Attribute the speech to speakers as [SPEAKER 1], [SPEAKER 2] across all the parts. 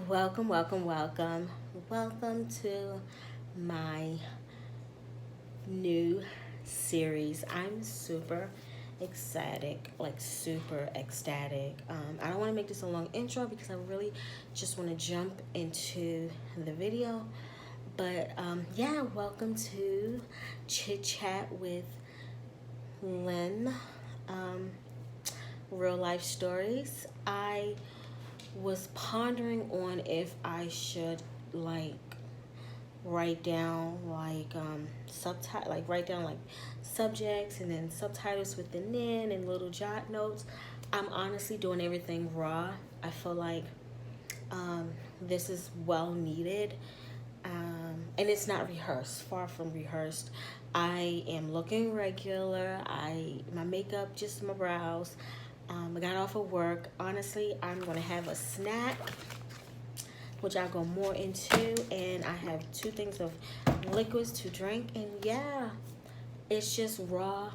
[SPEAKER 1] Welcome, welcome, welcome. Welcome to my new series. I'm super super ecstatic. I don't want to make this a long intro because I really just want to jump into the video. But yeah, welcome to Chit Chat with Lynn. Real life stories. I was pondering on if I should like write down write down like subjects and then subtitles with the Nin and little jot notes. I'm honestly doing everything raw. I feel like this is well needed. And it's not rehearsed, far from rehearsed. I am looking regular. My makeup, just my brows. I got off of work. Honestly, I'm gonna have a snack, which I'll go more into, and I have 2 things of liquids to drink, and yeah, it's just raw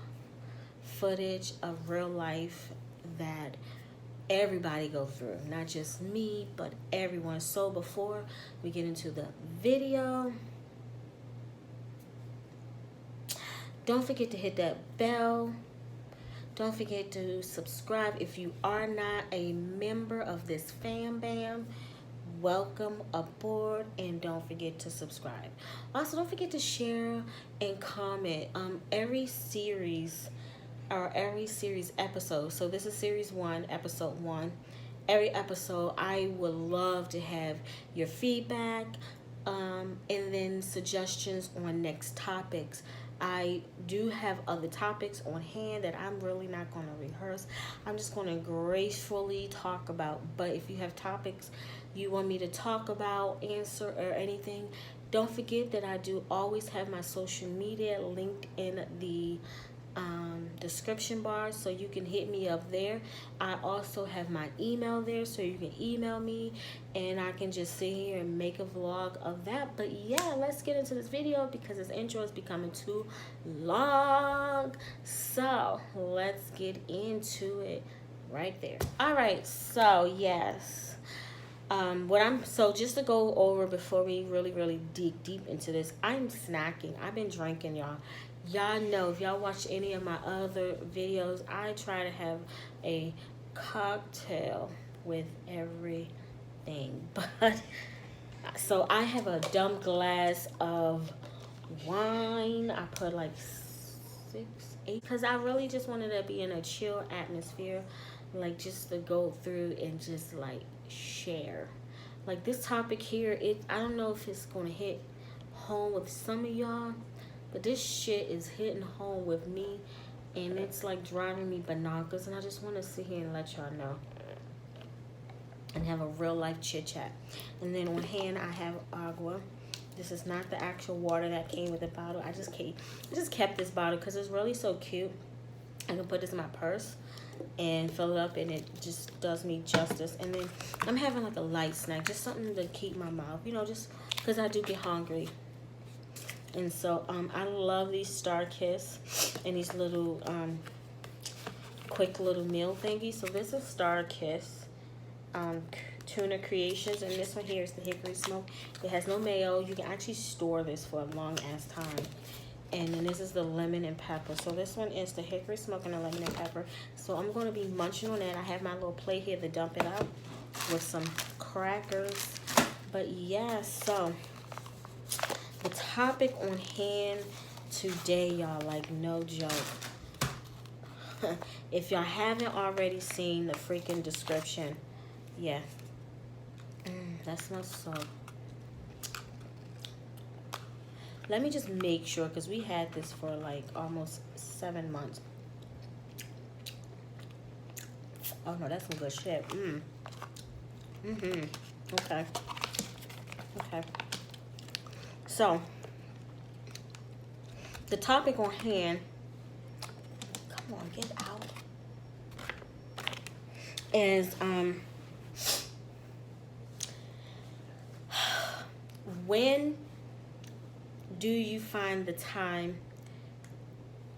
[SPEAKER 1] footage of real life that everybody go through, not just me, but everyone. So before we get into the video, don't forget to hit that bell. Don't forget to subscribe if you are not a member of this fam bam. Welcome aboard, and don't forget to subscribe. Also, don't forget to share and comment every series episode. So this is series 1, episode 1. Every episode, I would love to have your feedback and then suggestions on next topics. I do have other topics on hand that I'm really not going to rehearse. I'm just going to gracefully talk about. But if you have topics you want me to talk about, answer, or anything, don't forget that I do always have my social media linked in the description bar, so you can hit me up there. I also have my email there, so you can email me and I can just sit here and make a vlog of that. But yeah, let's get into this video because this intro is becoming too long. So let's get into it right there. All right, so yes. So just to go over before we really dig deep into this, I'm snacking. I've been drinking, y'all. Y'all know, if y'all watch any of my other videos, I try to have a cocktail with everything. But so I have a dumb glass of wine. I put like 6, 8, because I really just wanted to be in a chill atmosphere, like just to go through and just like share. Like this topic here, I don't know if it's gonna hit home with some of y'all, but this shit is hitting home with me, and it's like driving me bananas, and I just want to sit here and let y'all know and have a real life chit chat. And then on hand I have agua. This is not the actual water that came with the bottle. I just kept this bottle because it's really so cute. I can put this in my purse and fill it up, and it just does me justice. And then I'm having like a light snack, just something to keep my mouth, just because I do get hungry. And so I love these Star Kiss and these little quick little meal thingies. So this is Star Kiss tuna creations, and this one here is the hickory smoke. It has no mayo. You can actually store this for a long ass time. And then this is the lemon and pepper. So this one is the hickory smoke and the lemon and pepper. So I'm going to be munching on that. I have my little plate here to dump it out with some crackers. But yeah, so the topic on hand today, y'all, like no joke. If y'all haven't already seen the freaking description, yeah. That smells so. Let me just make sure, because we had this for like almost 7 months. Oh no, that's some good shit. Okay. So, the topic on hand, come on, get out, is when do you find the time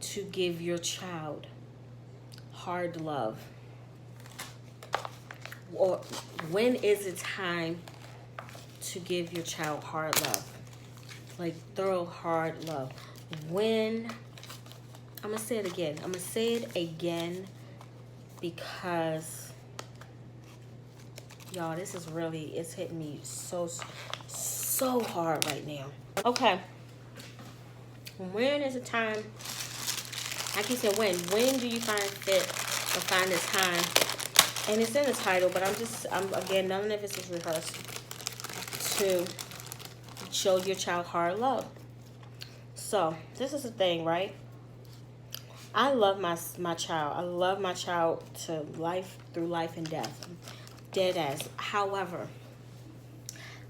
[SPEAKER 1] to give your child hard love? Or when is it time to give your child hard love. Like thorough hard love. When, I'm going to say it again. I'm going to say it again because, y'all, this is really, it's hitting me so hard right now. Okay. When is the time, I keep saying when do you find fit or find the time? And it's in the title, but I'm again, none of this is rehearsed, to show your child hard love. So this is the thing, right? I love my child. I love my child to life, through life and death. Dead as. However,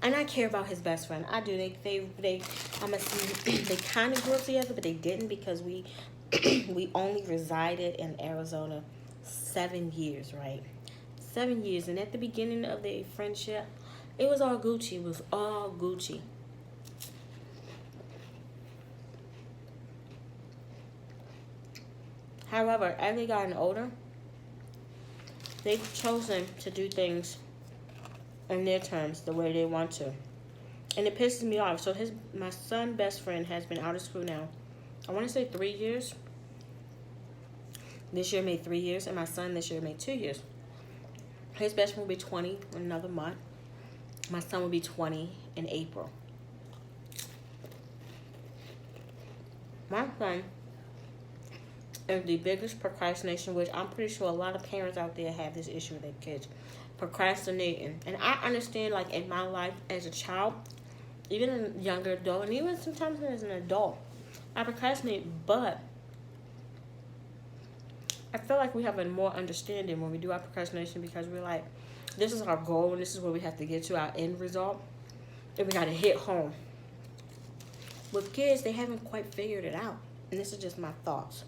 [SPEAKER 1] and I care about his best friend. I do. They kind of grew up together, but they didn't because we we only resided in Arizona 7 years, right? 7 years. And at the beginning of their friendship, it was all Gucci. It was all Gucci. However, as they gotten older, they've chosen to do things on their terms, the way they want to. And it pisses me off. So my son's best friend has been out of school now, I want to say 3 years. This year made 3 years, and my son this year made 2 years. His best friend will be 20 in another month. My son will be 20 in April. My son is the biggest procrastination, which I'm pretty sure a lot of parents out there have this issue with their kids. Procrastinating. And I understand, like, in my life as a child, even a younger adult, and even sometimes as an adult, I procrastinate, but I feel like we have a more understanding when we do our procrastination because we're like, this is our goal and this is where we have to get to, our end result, and we got to hit home. With kids, they haven't quite figured it out, and this is just my thoughts.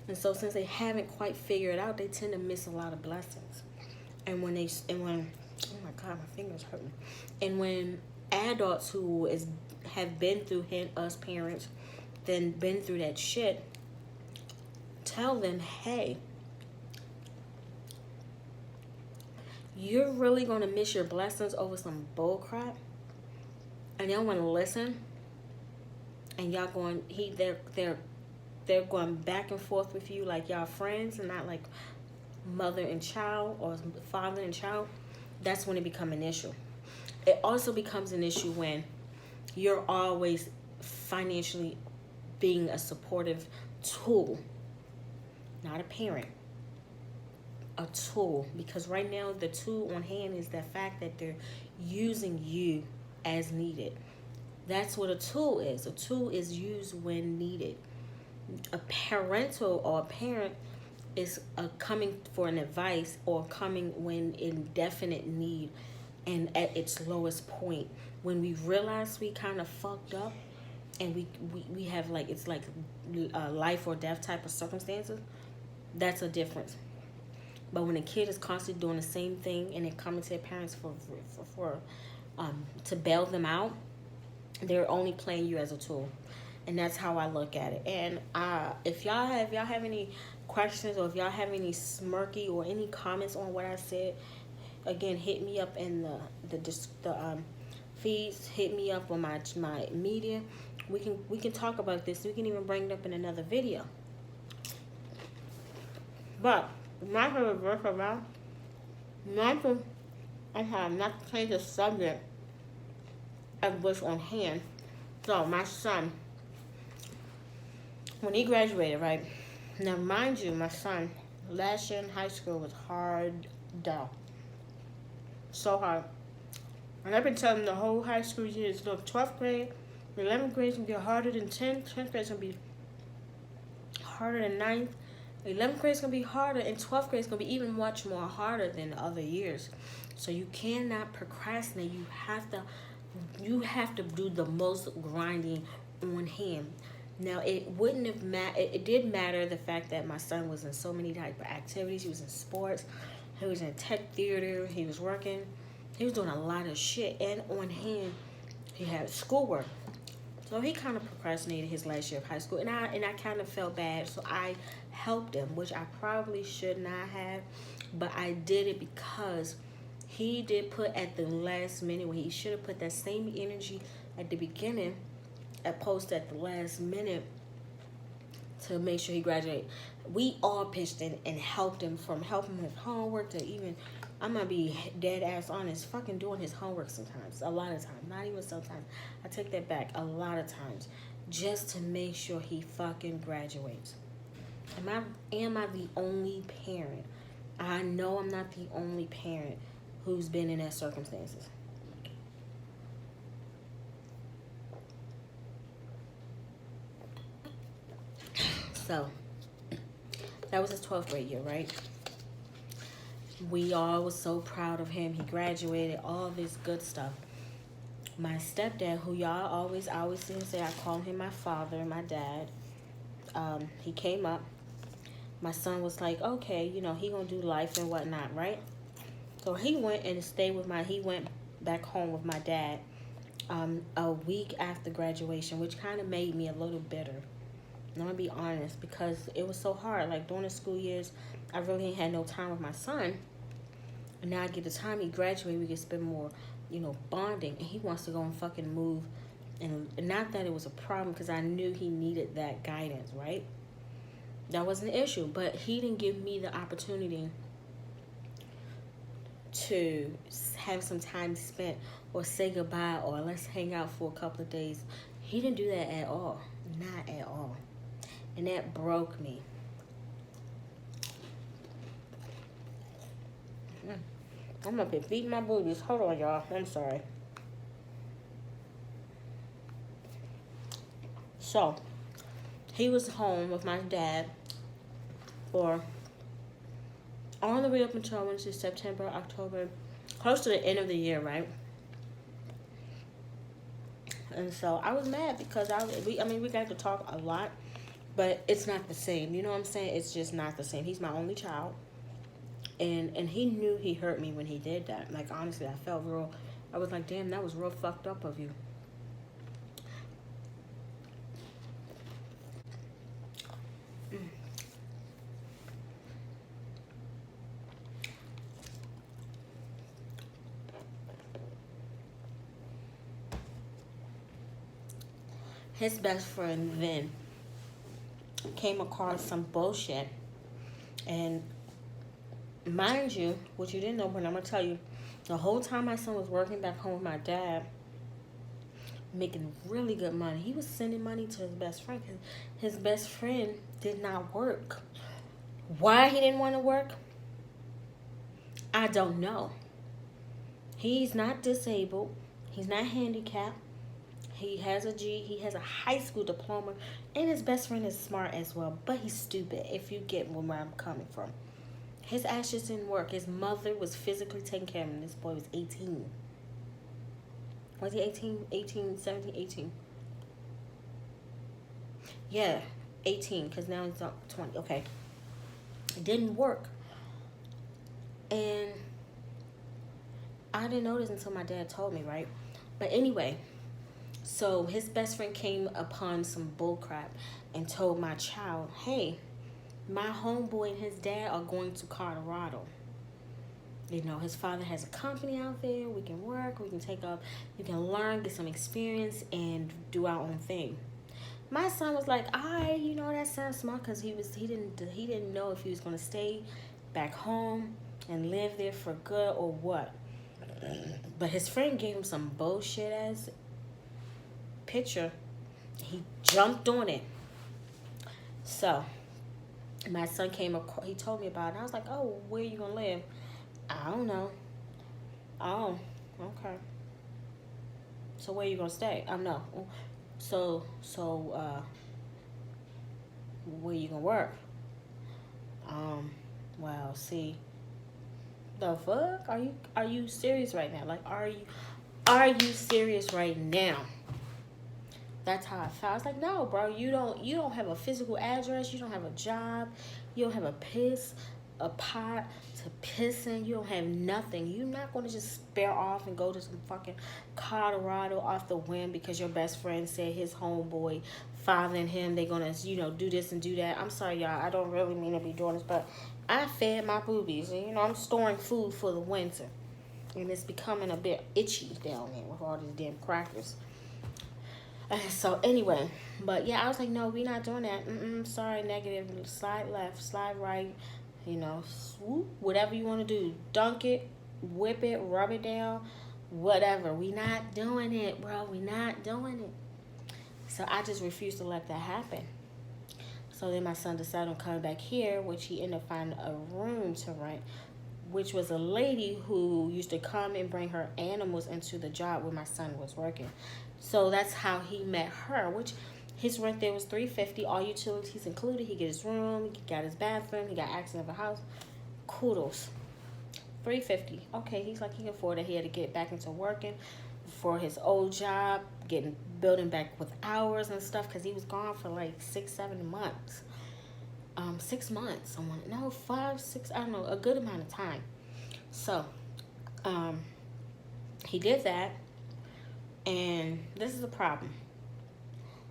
[SPEAKER 1] And so since they haven't quite figured it out, they tend to miss a lot of blessings. And when oh my God, my finger's hurting. And when adults who have been through us parents, then been through that shit, tell them, hey, you're really gonna miss your blessings over some bull crap, and y'all want to listen, and y'all going they're going back and forth with you like y'all friends and not like mother and child or father and child. That's when it becomes an issue. It also becomes an issue when you're always financially being a supportive tool, not a parent, a tool. Because right now the tool on hand is the fact that they're using you as needed. That's what a tool is. A tool is used when needed. A parental or a parent is coming for an advice or coming when in definite need and at its lowest point. When we realize we kind of fucked up and we have like, it's like life or death type of circumstances, that's a difference. But when a kid is constantly doing the same thing and they're coming to their parents for to bail them out, they're only playing you as a tool. And that's how I look at it. And if y'all have any questions or if y'all have any smirky or any comments on what I said, again, hit me up in the feeds. Hit me up on my media. We can talk about this. We can even bring it up in another video. But my favorite verse about not to change the subject of what's on hand. So my son, when he graduated, right? Now, mind you, my son, last year in high school was hard, though. So hard. And I've been telling him the whole high school years, look, 12th grade, 11th grade is going to be harder than 10th. 10th grade is going to be harder than 9th. 11th grade is going to be harder, and 12th grade is going to be even much more harder than the other years. So you cannot procrastinate. You have to do the most grinding on him. Now, it wouldn't have it did matter the fact that my son was in so many type of activities. He was in sports, he was in tech theater, he was working, he was doing a lot of shit, and on hand he had schoolwork. So he kind of procrastinated his last year of high school, and I kind of felt bad, so I helped him, which I probably should not have, but I did it because he did put at the last minute when he should have put that same energy at the beginning, opposed at the last minute to make sure he graduated. We all pitched in and helped him, from helping him with homework to even, I'm gonna be dead ass honest, fucking doing his homework sometimes. A lot of times, not even sometimes. I take that back. A lot of times, just to make sure he fucking graduates. Am I the only parent? I know I'm not the only parent who's been in that circumstances. So, that was his 12th grade year, right? We all was so proud of him. He graduated, all this good stuff. My stepdad, who y'all always see and say, I call him my father, my dad. He came up. My son was like, okay, he gonna do life and whatnot, right? So he went and stayed with he went back home with my dad a week after graduation, which kind of made me a little bitter. I'm gonna be honest, because it was so hard. Like, during the school years, I really ain't had no time with my son. And now I get the time he graduated, we can spend more, bonding. And he wants to go and fucking move. And not that it was a problem, because I knew he needed that guidance, right? That wasn't an issue. But he didn't give me the opportunity to have some time spent or say goodbye or let's hang out for a couple of days. He didn't do that at all. Not at all. And that broke me. I'm up here beating my boobies. Hold on, y'all. I'm sorry. So, he was home with my dad for all the way up until, I September, October, close to the end of the year, right? And so I was mad because we got to talk a lot, but it's not the same. You know what I'm saying? It's just not the same. He's my only child. And he knew he hurt me when he did that. Like, honestly, I was like, damn, that was real fucked up of you. His best friend then came across some bullshit. And mind you, what you didn't know, but I'm going to tell you, the whole time my son was working back home with my dad, making really good money, he was sending money to his best friend. His best friend did not work. Why he didn't want to work? I don't know. He's not disabled. He's not handicapped. He has he has a high school diploma, and his best friend is smart as well, but he's stupid, if you get where I'm coming from. His ass just didn't work. His mother was physically taking care of him. This boy was 18. Was he 18? 17, 18. Yeah, 18, because now he's 20. Okay. It didn't work. And I didn't know this until my dad told me, right? But anyway, so his best friend came upon some bullcrap and told my child, hey, my homeboy and his dad are going to Colorado. His father has a company out there. We can work. We can take up. You can learn, get some experience, and do our own thing. My son was like, that sounds smart, because he didn't know if he was going to stay back home and live there for good or what. But his friend gave him some bullshit ass picture. He jumped on it. So my son came across, he told me about it, and I was like, oh, where you gonna live? I don't know. Oh, okay. So where you gonna stay? No. So where you gonna work? Well, see, the fuck? Are you serious right now? Like, are you serious right now? That's how I felt. I was like, no, bro, you don't have a physical address. You don't have a job. You don't have a pot to piss in. You don't have nothing. You're not going to just spare off and go to some fucking Colorado off the whim because your best friend said his homeboy, father and him, they're going to, do this and do that. I'm sorry, y'all. I don't really mean to be doing this, but I fed my boobies. And, I'm storing food for the winter. And it's becoming a bit itchy down there with all these damn crackers. So anyway, but yeah, I was like, no, we're not doing that. Sorry, negative. Slide left, slide right. You know, swoop, whatever you want to do. Dunk it, whip it, rub it down, whatever. We not doing it, bro. We not doing it. So I just refused to let that happen. So then my son decided on coming back here, which he ended up finding a room to rent, which was a lady who used to come and bring her animals into the job where my son was working. So that's how he met her, which his rent there was $350, all utilities included. He get his room, he got his bathroom, he got access to the house. Kudos. $350. Okay, he's like he can afford it. He had to get back into working for his old job, building back with hours and stuff, because he was gone for like 6-7 months. 6 months. 5, 6. I don't know, a good amount of time. So, he did that, and this is the problem.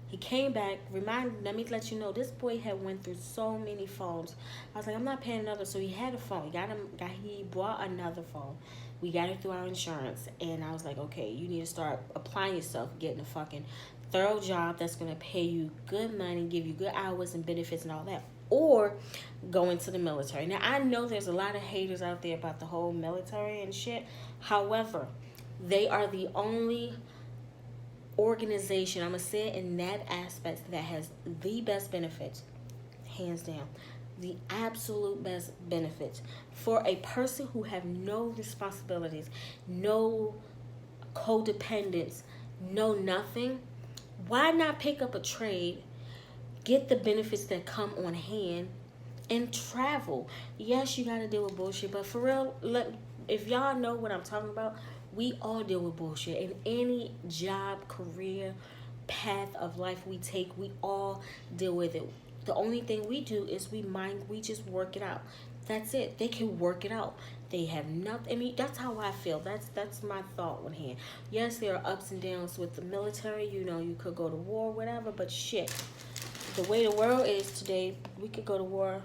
[SPEAKER 1] He came back. Let me let you know, this boy had went through so many phones. I was like, I'm not paying another. So he had a phone. He bought another phone. We got it through our insurance. And I was like, okay, you need to start applying yourself, getting a fucking thorough job that's going to pay you good money, give you good hours and benefits and all that. Or go into the military. Now, I know there's a lot of haters out there about the whole military and shit. However, they are the only organization, I'm going to say it in that aspect, that has the best benefits, hands down. The absolute best benefits for a person who have no responsibilities, no codependence, no nothing. Why not pick up a trade, get the benefits that come on hand, and travel? Yes, you got to deal with bullshit, but for real, if y'all know what I'm talking about, we all deal with bullshit. In any job, career, path of life we take, we all deal with it. The only thing we do is we just work it out. That's it. They can work it out. They have nothing. I mean, that's how I feel. That's my thought on here. Yes, there are ups and downs with the military. You know, you could go to war, whatever, but shit. The way the world is today, we could go to war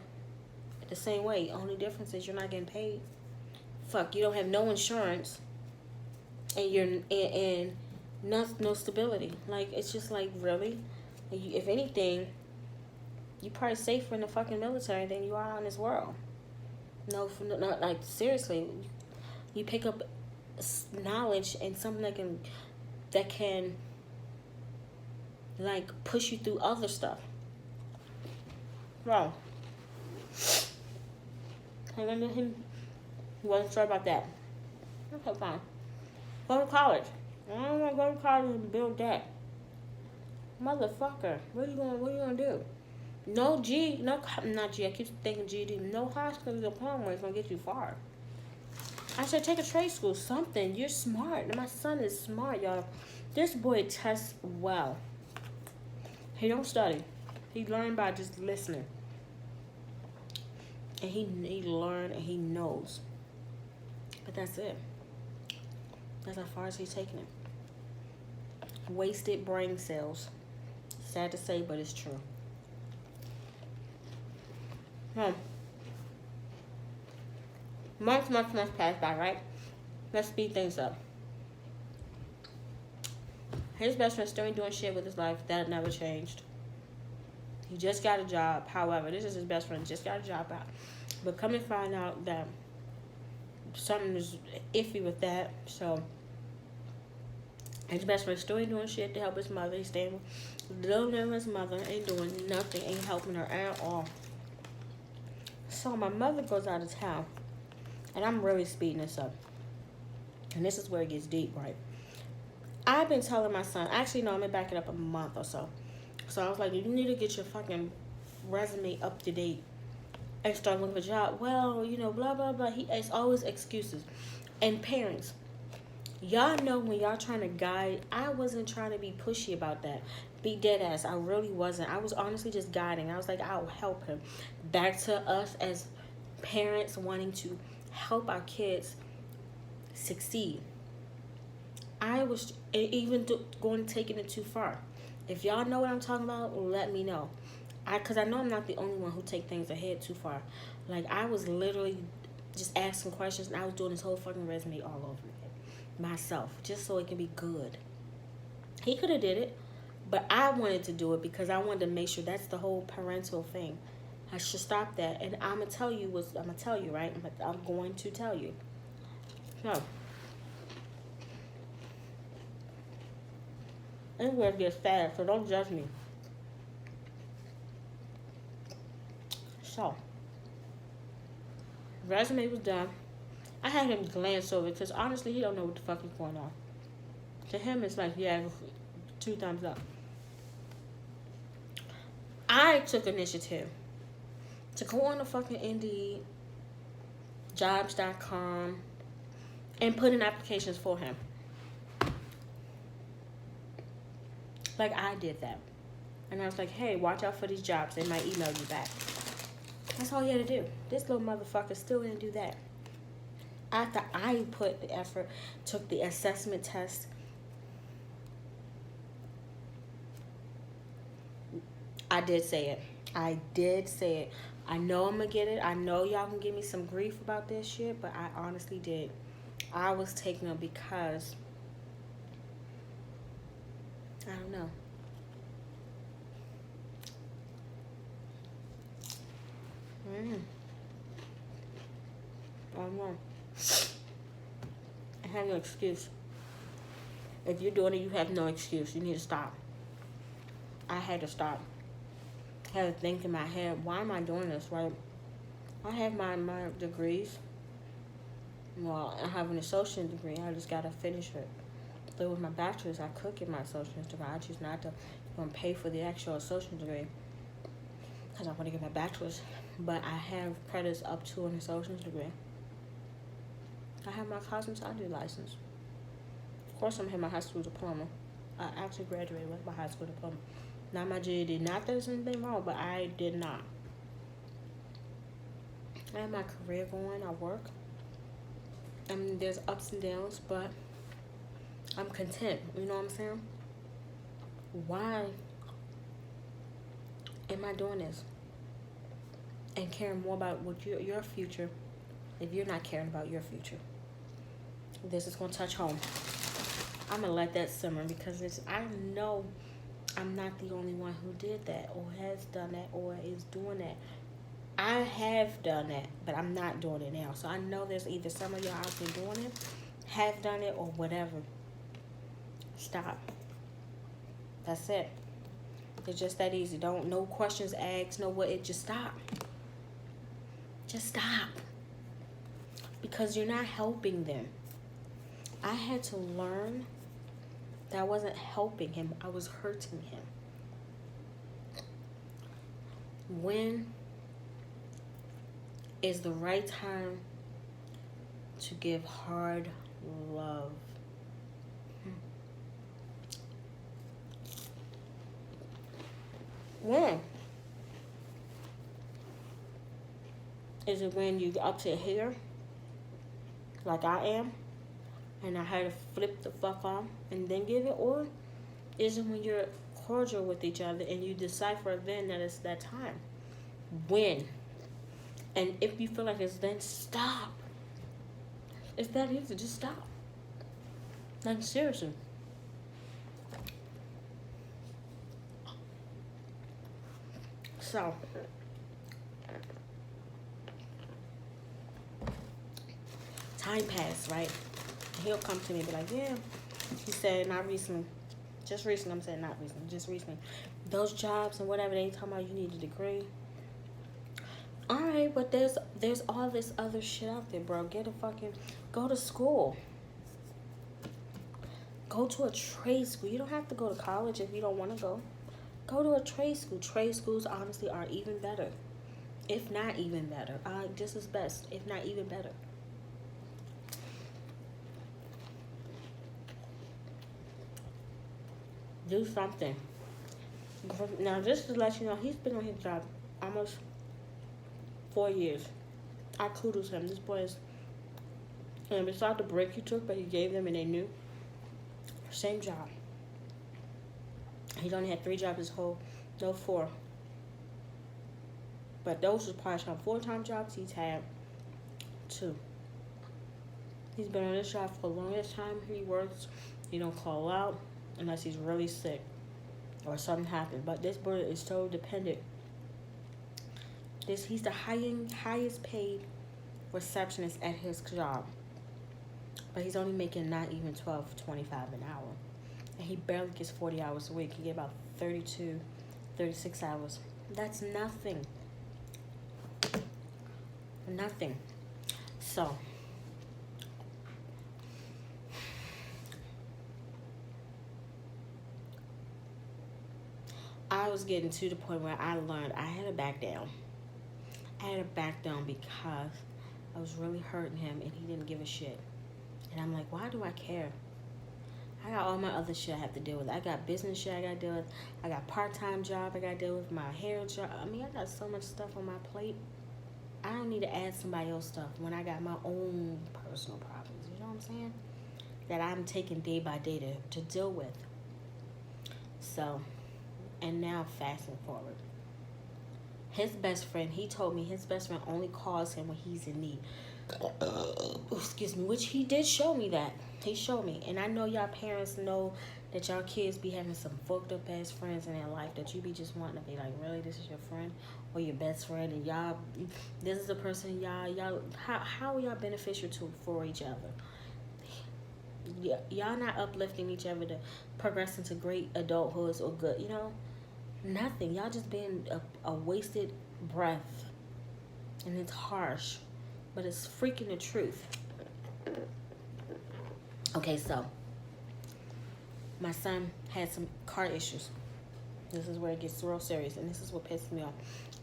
[SPEAKER 1] the same way. Only difference is you're not getting paid. Fuck, you don't have no insurance. And you're no stability. Like, it's just like, really? If anything, you're probably safer in the fucking military than you are in this world. No, like, seriously, you pick up knowledge and something that can like push you through other stuff. Bro, I remember him. He wasn't sure about that. Okay, fine. Go to college. I don't want to go to college and build that. Motherfucker, what are you gonna do? Not G. I keep thinking GD. No high school diploma is gonna get you far. I said take a trade school, something. You're smart. My son is smart, y'all. This boy tests well. He don't study. He learned by just listening. And he learned and he knows. But that's it. That's as far as he's taking it. Wasted brain cells. Sad to say, but it's true. Months pass by, right? Let's speed things up. His best friend still ain't doing shit with his life. That never changed. He just got a job. However, this is his best friend. Just got a job out. But come and find out that something is iffy with that. So, his best friend still ain't doing shit to help his mother. He's staying with his mother. Ain't doing nothing. Ain't helping her at all. So, my mother goes out of town. And I'm really speeding this up. And this is where it gets deep, right? I've been telling my son, actually, no, I'm going to back it up a month or so. So I was like, you need to get your fucking resume up to date and start looking for a job. Well, you know, blah, blah, blah. It's always excuses. And parents, y'all know when y'all trying to guide, I wasn't trying to be pushy about that. Be dead ass. I really wasn't. I was honestly just guiding. I was like, I'll help him. Back to us as parents wanting to help our kids succeed. I was even taking it too far. If y'all know what I'm talking about, let me know. Because I know I'm not the only one who take things ahead too far. Like, I was literally just asking questions, and I was doing his whole fucking resume all over again myself, just so it can be good. He could have did it, but I wanted to do it because I wanted to make sure. That's the whole parental thing. I should stop that, and I'm gonna tell you right. I'm going to tell you. So, anyway, it gets sad, so don't judge me. So, resume was done. I had him glance over it because honestly, he don't know what the fuck is going on. To him, it's like, yeah, 2 thumbs up. I took initiative to go on the fucking Indeed, jobs.com, and put in applications for him. Like, I did that. And I was like, hey, watch out for these jobs. They might email you back. That's all you had to do. This little motherfucker still didn't do that. After I put the effort, took the assessment test, I did say it. I know I'm going to get it. I know y'all can give me some grief about this shit, but I honestly did. I was taking them because, I don't know. I don't know. I have no excuse. If you're doing it, you have no excuse. You need to stop. I had to stop. I had to think in my head, why am I doing this, right? I have my degrees. Well, I have an associate degree. I just got to finish it. But with my bachelor's, I could get my associate's degree. I choose not to pay for the actual associate degree because I want to get my bachelor's. But I have credits up to an associate's degree. I have my cosmetology license. Of course, I'm having my high school diploma. I actually graduated with my high school diploma. Not my GED. Not that there's anything wrong, but I did not. I have my career going. I work. I mean, there's ups and downs, but I'm content. You know what I'm saying? Why am I doing this? And caring more about what your future, if you're not caring about your future. This is going to touch home. I'm going to let that simmer because I know I'm not the only one who did that or has done that or is doing that. I have done that, but I'm not doing it now. So I know there's either some of y'all out there doing it, have done it, or whatever. Stop. That's it. It's just that easy. No questions asked, just stop. Just stop. Because you're not helping them. I had to learn that I wasn't helping him. I was hurting him. When is the right time to give hard love? When? Is it when you up to here, like I am, and I had to flip the fuck off and then give it? Or is it when you're cordial with each other and you decipher then that it's that time? When? And if you feel like it's then, stop. It's that easy. Just stop. Like, seriously. So, time passed, right? He'll come to me and be like, yeah. He said, not recently. Just recently. I'm saying not recently. Just recently. Those jobs and whatever they talking about, you need a degree. All right, but there's all this other shit out there, bro. Go to school. Go to a trade school. You don't have to go to college if you don't want to go. Go to a trade school. Trade schools, honestly, are even better. If not even better. Just as best, if not even better. Do something. Now, just to let you know, he's been on his job almost 4 years. I kudos him. This boy is, and besides the break he took, but he gave them and they knew, same job. He's only had 3 jobs his whole, no 4. But those was probably some full-time jobs he's had too. He's been on this job for the longest time he works. He don't call out unless he's really sick or something happens. But this brother is so dependent. He's the highest paid receptionist at his job. But he's only making not even $12.25 an hour. And he barely gets 40 hours a week. He get about 32, 36 hours. That's nothing. Nothing. So, I was getting to the point where I learned I had to back down. I had to back down because I was really hurting him and he didn't give a shit. And I'm like, why do I care? I got all my other shit I have to deal with. I got business shit I got to deal with. I got part-time job I got to deal with. My hair job. I mean, I got so much stuff on my plate. I don't need to add somebody else's stuff when I got my own personal problems. You know what I'm saying? That I'm taking day by day to deal with. So, and now fasting forward. His best friend, he told me his best friend only calls him when he's in need. Excuse me, which he did show me that. He showed me. And I know y'all parents know that y'all kids be having some fucked up ass friends in their life that you be just wanting to be like, really, this is your friend or your best friend, and y'all, this is the person y'all how are y'all beneficial for each other? Y'all not uplifting each other to progress into great adulthoods or good, you know? Nothing. Y'all just being a wasted breath. And it's harsh. But it's freaking the truth. Okay, so my son had some car issues. This is where it gets real serious, and this is what pisses me off.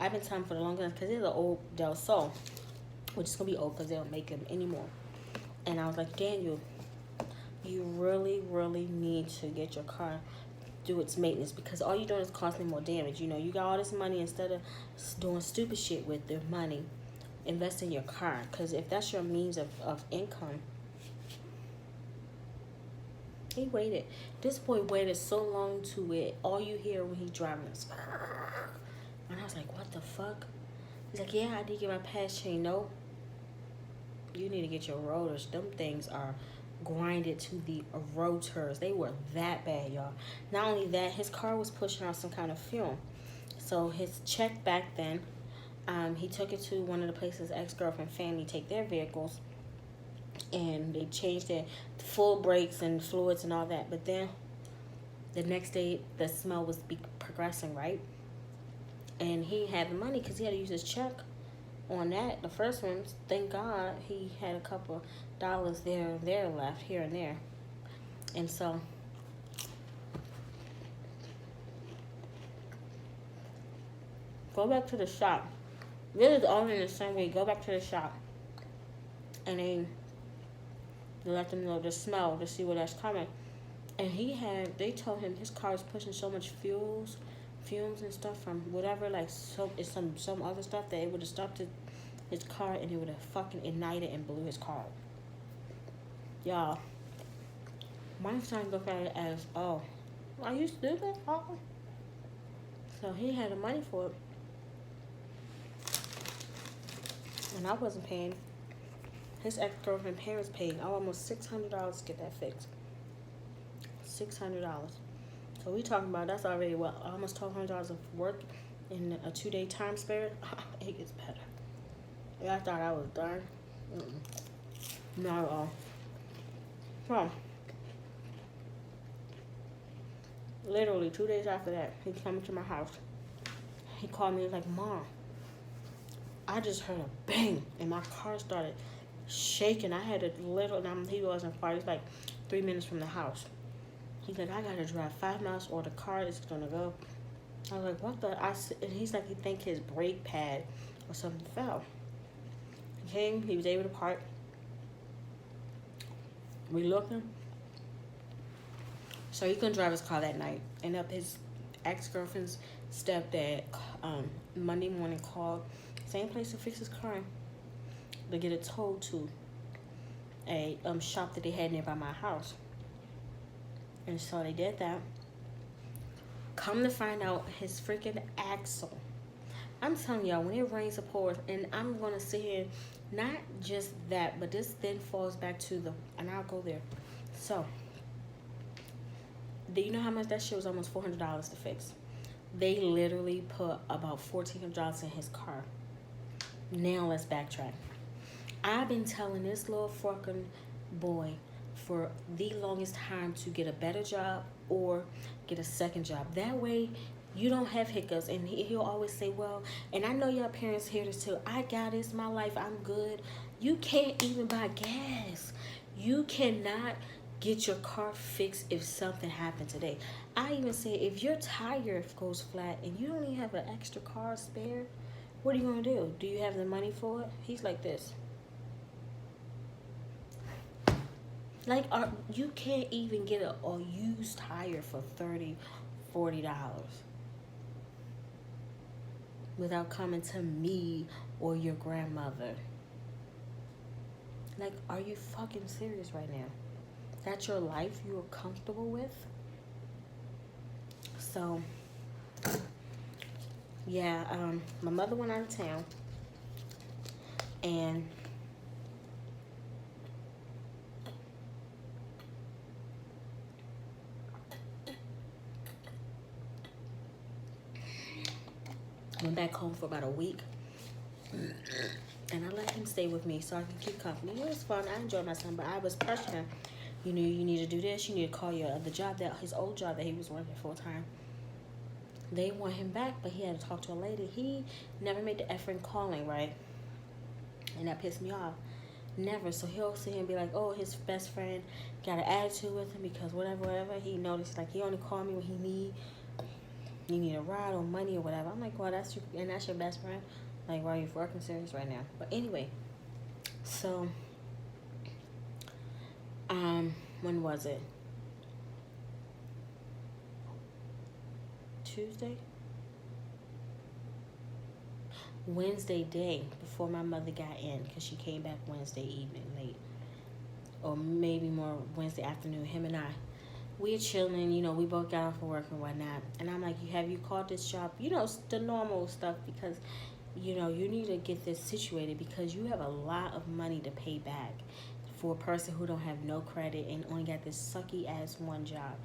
[SPEAKER 1] I've been telling him for the longest because he's an old Del Sol, which is gonna be old because they don't make them anymore. And I was like, Daniel, you really, really need to get your car do its maintenance, because all you're doing is causing more damage. You know, you got all this money, instead of doing stupid shit with the money, invest in your car, because if that's your means of income. He waited. This boy waited so long to it. All you hear when he driving is, and I was like, what the fuck? He's like, yeah, I did get my pass chain. No, you need to get your rotors. Them things are grinded to the rotors. They were that bad, y'all. Not only that, his car was pushing out some kind of fume. So his check back then, he took it to one of the places ex-girlfriend family take their vehicles, and they changed it full brakes and fluids and all that. But then the next day the smell was progressing, right? And he had the money because he had to use his check on that. The first one, thank God, he had a couple dollars there left here and there. And so go back to the shop. This is all in the same way. Go back to the shop, and then let them know the smell to see where that's coming. And they told him his car was pushing so much fumes and stuff from whatever, like some other stuff, that it would have stopped his car, and it would have fucking ignited and blew his car up. Y'all, my son looked at it as, oh, are you stupid? Oh. So he had the money for it, and I wasn't paying. His ex-girlfriend parents paid almost $600 to get that fixed. $600. So we talking about, that's already what, almost $1,200 of work in a 2-day time span. It gets better. Yeah, I thought I was done. Not at all. So, literally 2 days after that, he came to my house. He called me, he was like, Mom, I just heard a bang, and my car started shaking. I had a little, and he wasn't far. He's like 3 minutes from the house. He's like, I gotta drive 5 miles or the car is gonna go. I was like, what the? And he's like, he think his brake pad or something fell. He came, he was able to park. We looking. So he couldn't drive his car that night. And up his ex-girlfriend's stepdad, Monday morning called, same place to fix his car, to get it towed to a shop that they had nearby my house. And so they did that. Come to find out, his freaking axle. I'm telling y'all, when it rains or pours, and I'm going to sit here Not just that, but this then falls back to and I'll go there. So, do you know how much that shit was? Almost $400 to fix. They literally put about $1,400 in his car. Now let's backtrack. I've been telling this little fucking boy for the longest time to get a better job or get a second job. That way you don't have hiccups. And he'll always say, well, and I know your parents hear this too, I got it, it's my life, I'm good. You can't even buy gas. You cannot get your car fixed if something happened today. I even say, if your tire goes flat and you don't even have an extra car spare, what are you gonna do? Do you have the money for it? He's like this. Like, you can't even get a used tire for $30, $40 without coming to me or your grandmother. Like, are you fucking serious right now? That's your life you're comfortable with? So, yeah, my mother went out of town, and went back home for about a week, and I let him stay with me so I can keep company. It was fun. I enjoyed my son, but I was pressuring him. You know, you need to do this. You need to call your other job, his old job that he was working full time. They want him back, but he had to talk to a lady. He never made the effort in calling, right? And that pissed me off. Never. So he'll sit here and be like, oh, his best friend got an attitude with him because whatever. He noticed, like, he only called me when you need a ride or money or whatever. I'm like, well, that's your best friend? Like, why are you fucking serious right now? But anyway, so, when was it? Tuesday? Wednesday day, before my mother got in, because she came back Wednesday evening late, or maybe more Wednesday afternoon. Him and I, we're chilling, you know, we both got off of work and whatnot, and I'm like, have you called this job? You know, the normal stuff, because, you know, you need to get this situated because you have a lot of money to pay back for a person who don't have no credit and only got this sucky ass one job.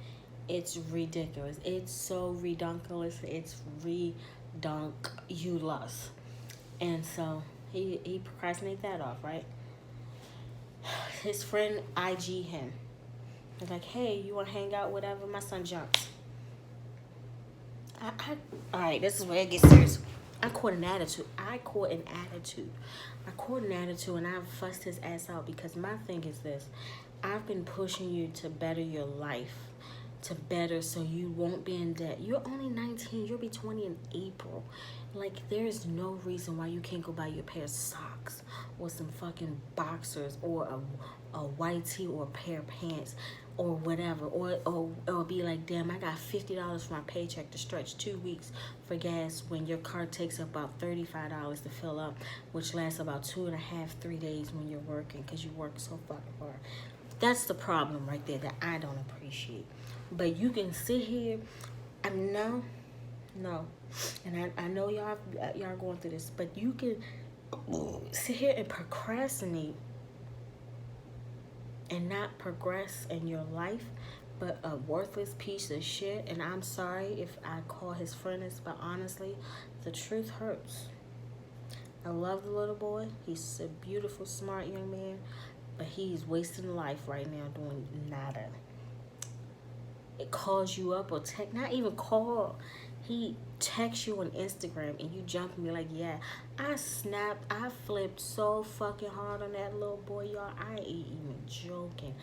[SPEAKER 1] It's ridiculous. It's so redunculous. It's redunculous. And so he procrastinated that off, right? His friend IG him. He's like, hey, you want to hang out, whatever? My son jumps. All right, this is where it gets serious. I caught an attitude, and I fussed his ass out because my thing is this. I've been pushing you to better your life, to better so you won't be in debt. You're only 19. You'll be 20 in April. Like, there is no reason why you can't go buy your pair of socks or some fucking boxers or a white tee or a pair of pants or whatever, or be like, damn, I got $50 for my paycheck to stretch 2 weeks for gas when your car takes about $35 to fill up, which lasts about 2.5, 3 days when you're working because you work so fucking hard. That's the problem right there that I don't appreciate. But you can sit here, no, and I know y'all going through this, but you can sit here and procrastinate and not progress in your life, but a worthless piece of shit. And I'm sorry if I call his friend this, but honestly, the truth hurts. I love the little boy. He's a beautiful, smart young man, but he's wasting life right now doing nada. It calls you up or not even call. He texts you on Instagram and you jump and be like, yeah. I flipped so fucking hard on that little boy, y'all. I ain't even joking.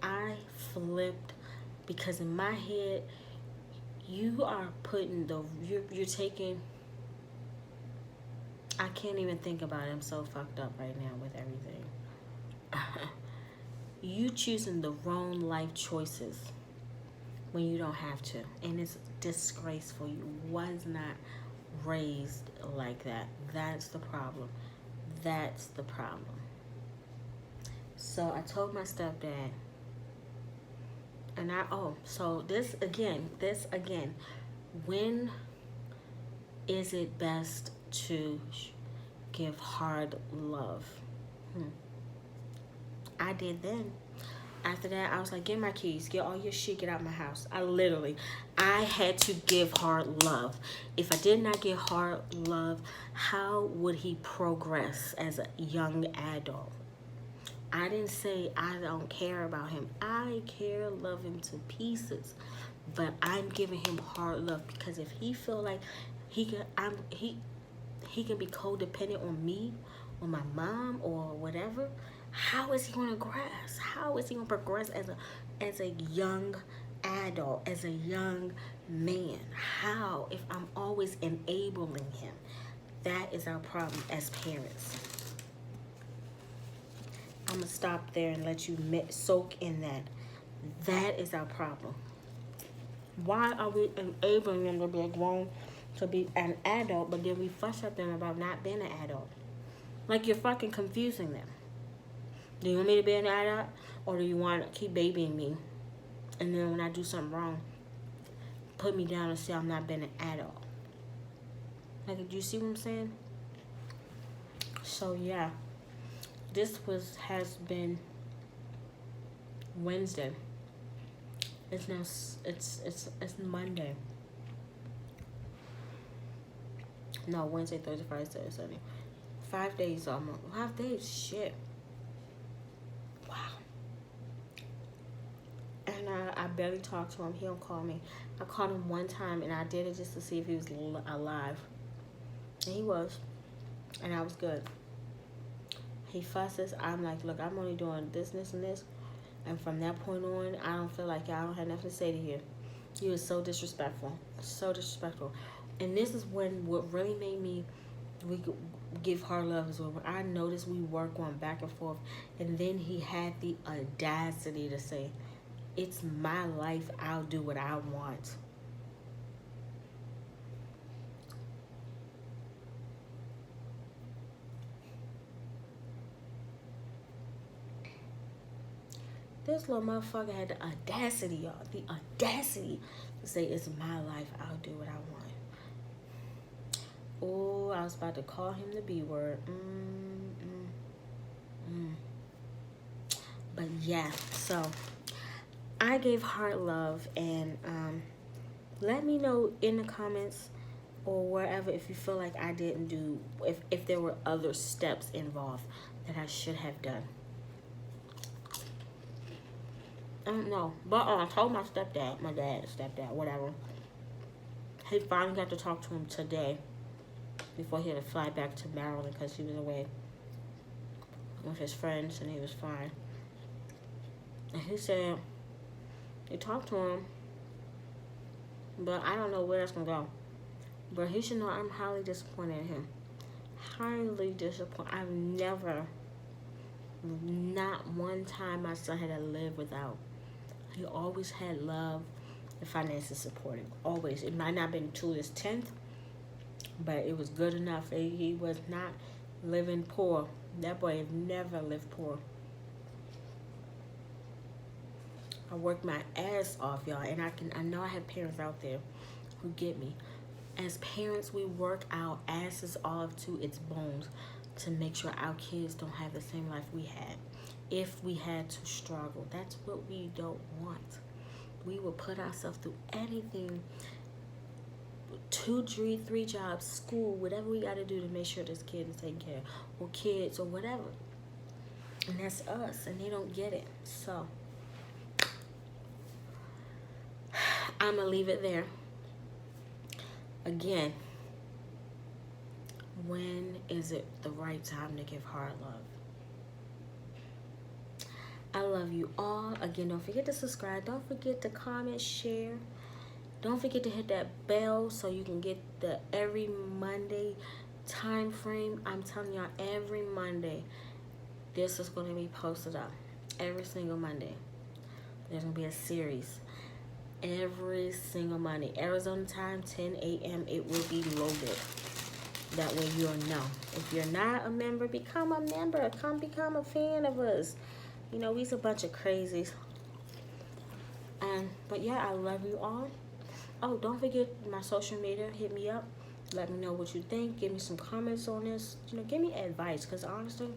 [SPEAKER 1] I flipped because in my head, you are putting you're taking, I can't even think about it. I'm so fucked up right now with everything. You choosing the wrong life choices when you don't have to, and it's disgraceful. You was not raised like that. That's the problem. So I told my stepdad, and so this again, when is it best to give hard love? I did then. After that, I was like, get my keys, get all your shit, get out my house. I had to give hard love. If I did not give hard love, how would he progress as a young adult? I didn't say I don't care about him. I love him to pieces. But I'm giving him hard love because if he feel like he can be codependent on me, on my mom, or whatever, how is he going to progress? How is he going to progress as a young adult, as a young man? How, if I'm always enabling him? That is our problem as parents. I'm going to stop there and let you soak in that. That is our problem. Why are we enabling them to be grown, to be an adult, but then we fuss at them about not being an adult? Like, you're fucking confusing them. Do you want me to be an adult, or do you want to keep babying me? And then when I do something wrong, put me down and say I'm not being an adult. Like, do you see what I'm saying? So yeah, this has been Wednesday. It's now it's Monday. No, Wednesday, Thursday, Friday, Saturday, Sunday. 5 days almost. 5 days, shit. Wow. And I barely talk to him. He don't call me. I called him one time, and I did it just to see if he was alive. And he was. And I was good. He fusses. I'm like, look, I'm only doing this, and this. And from that point on, I don't feel like I don't have nothing to say to you. He was so disrespectful. So disrespectful. And this is what really made me give hard love is when I noticed we were going back and forth. And then he had the audacity to say, it's my life. I'll do what I want. This little motherfucker had the audacity, y'all. The audacity to say, it's my life. I'll do what I want. Oh, I was about to call him the B word. But yeah, so I gave hard love. And let me know in the comments or wherever if you feel like I didn't do, if there were other steps involved that I should have done. I don't know. But I told my stepdad, whatever. He finally got to talk to him today before he had to fly back to Maryland because he was away with his friends and he was fine. And he said he talked to him, but I don't know where it's going to go. But he should know I'm highly disappointed in him. Highly disappointed. I've never, not one time my son had to live without. He always had love and financial support. Always. It might not have been to his 10th, but it was good enough. He was not living poor. That boy had never lived poor. I worked my ass off, y'all. And I know I have parents out there who get me. As parents, we work our asses off to its bones to make sure our kids don't have the same life we had. If we had to struggle, that's what we don't want. We will put ourselves through anything, 2, 3 jobs, school, whatever we got to do to make sure this kid is taken care of, or kids, or whatever. And that's us, and they don't get it. So I'm gonna leave it there. Again, when is it the right time to give hard love? I love you all. Again, don't forget to subscribe. Don't forget to comment, share. Don't forget to hit that bell so you can get the every Monday time frame. I'm telling y'all, every Monday, this is going to be posted up. Every single Monday. There's going to be a series. Every single Monday. Arizona time, 10 a.m. It will be loaded. That way you'll know. If you're not a member, become a member. Come become a fan of us. You know, we's a bunch of crazies. But yeah, I love you all. Oh, don't forget my social media. Hit me up. Let me know what you think. Give me some comments on this. You know, give me advice. Because honestly,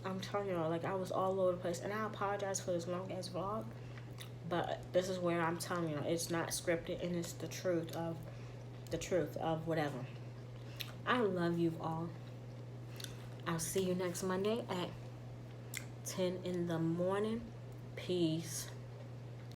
[SPEAKER 1] I'm telling y'all, like, I was all over the place. And I apologize for this long ass vlog. But this is where I'm telling you, it's not scripted, and it's the truth of whatever. I love you all. I'll see you next Monday at 10 in the morning. Peace.